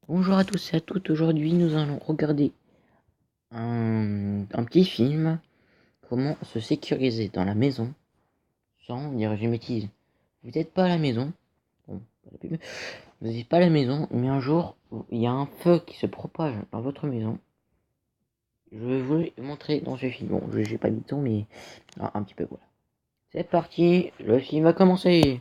Bonjour à tous et à toutes, aujourd'hui nous allons regarder un petit film, comment se sécuriser dans la maison sans dire je m'utilise. Vous n'êtes pas à la maison, bon, vous n'êtes pas à la maison, mais un jour il y a un feu qui se propage dans votre maison. Je vais vous le montrer dans ce film, bon j'ai pas mis de temps mais un petit peu voilà. C'est parti, le film va commencer.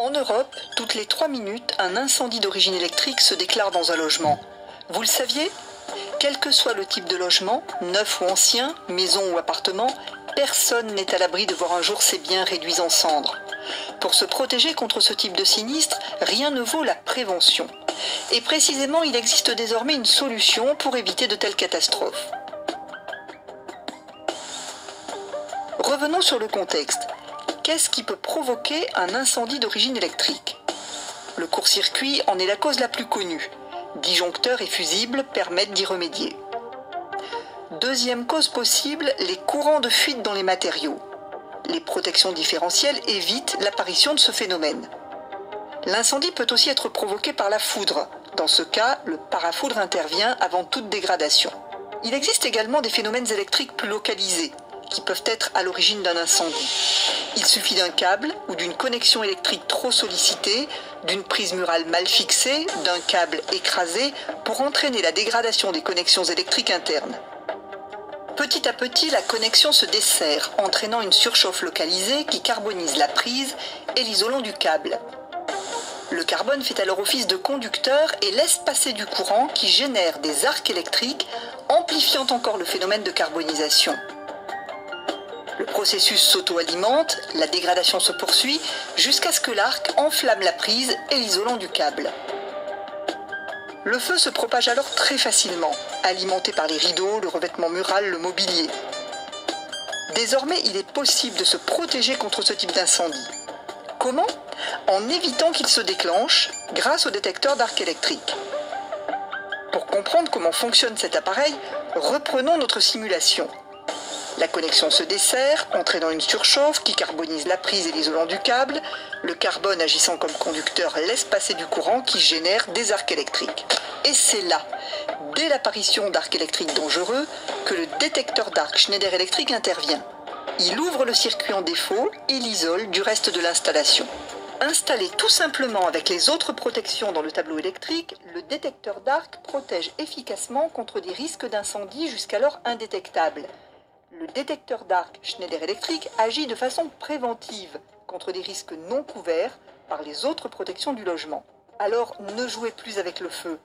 En Europe, toutes les 3 minutes, un incendie d'origine électrique se déclare dans un logement. Vous le saviez ? Quel que soit le type de logement, neuf ou ancien, maison ou appartement, personne n'est à l'abri de voir un jour ses biens réduits en cendres. Pour se protéger contre ce type de sinistre, rien ne vaut la prévention. Et précisément, il existe désormais une solution pour éviter de telles catastrophes. Revenons sur le contexte. Qu'est-ce qui peut provoquer un incendie d'origine électrique ? Le court-circuit en est la cause la plus connue. Disjoncteurs et fusibles permettent d'y remédier. Deuxième cause possible, les courants de fuite dans les matériaux. Les protections différentielles évitent l'apparition de ce phénomène. L'incendie peut aussi être provoqué par la foudre. Dans ce cas, le parafoudre intervient avant toute dégradation. Il existe également des phénomènes électriques plus localisés, qui peuvent être à l'origine d'un incendie. Il suffit d'un câble ou d'une connexion électrique trop sollicitée, d'une prise murale mal fixée, d'un câble écrasé pour entraîner la dégradation des connexions électriques internes. Petit à petit, la connexion se desserre, entraînant une surchauffe localisée qui carbonise la prise et l'isolant du câble. Le carbone fait alors office de conducteur et laisse passer du courant qui génère des arcs électriques, amplifiant encore le phénomène de carbonisation. Le processus s'auto-alimente, la dégradation se poursuit, jusqu'à ce que l'arc enflamme la prise et l'isolant du câble. Le feu se propage alors très facilement, alimenté par les rideaux, le revêtement mural, le mobilier. Désormais, il est possible de se protéger contre ce type d'incendie. Comment ? En évitant qu'il se déclenche grâce au détecteur d'arc électrique. Pour comprendre comment fonctionne cet appareil, reprenons notre simulation. La connexion se desserre, entraînant une surchauffe qui carbonise la prise et l'isolant du câble. Le carbone agissant comme conducteur laisse passer du courant qui génère des arcs électriques. Et c'est là, dès l'apparition d'arcs électriques dangereux, que le détecteur d'arc Schneider Electric intervient. Il ouvre le circuit en défaut et l'isole du reste de l'installation. Installé tout simplement avec les autres protections dans le tableau électrique, le détecteur d'arc protège efficacement contre des risques d'incendie jusqu'alors indétectables. Le détecteur d'arc Schneider Electric agit de façon préventive contre des risques non couverts par les autres protections du logement. Alors ne jouez plus avec le feu.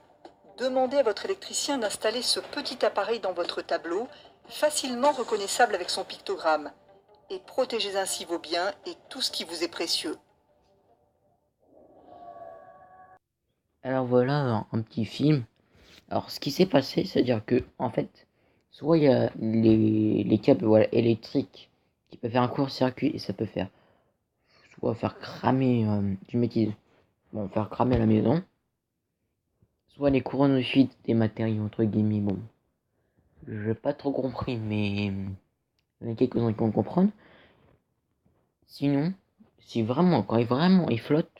Demandez à votre électricien d'installer ce petit appareil dans votre tableau, facilement reconnaissable avec son pictogramme. Et protégez ainsi vos biens et tout ce qui vous est précieux. Alors voilà un petit film. Alors ce qui s'est passé, c'est-à-dire que en fait, soit il y a les câbles voilà, électriques qui peuvent faire un court-circuit et ça peut faire soit faire cramer du métil, bon faire cramer la maison, soit les courants de fuite des matériaux entre guillemets, bon j'ai pas trop compris mais il y en a quelques-uns qui vont comprendre. Sinon, si vraiment quand il flotte,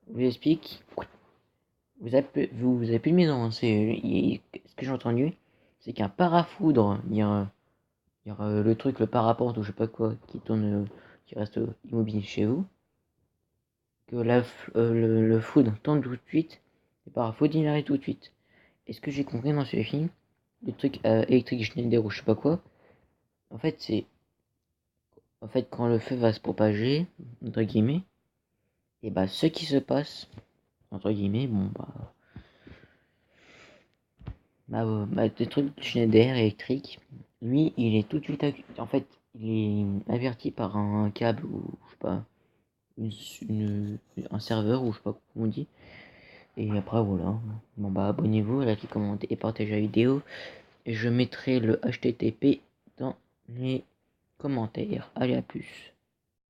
je vous explique, vous avez plus de maison, hein, ce que j'ai entendu, c'est qu'un parafoudre, il y aura le truc, le parapente ou je sais pas quoi, qui tourne, qui reste immobile chez vous. Que le foudre tourne tout de suite, le parafoudre il arrête tout de suite. Et ce que j'ai compris dans ce film, le truc électrique Schneider ou je sais pas quoi, en fait c'est. En fait quand le feu va se propager, entre guillemets, et bah ce qui se passe, entre guillemets, bon des trucs Schneider électrique, lui il est tout de suite en fait il est averti par un câble ou je sais pas un serveur ou je sais pas comment on dit. Et après voilà. Bon bah abonnez-vous, likez, commentez et partagez la vidéo. Et je mettrai le HTTP dans les commentaires. Allez à plus.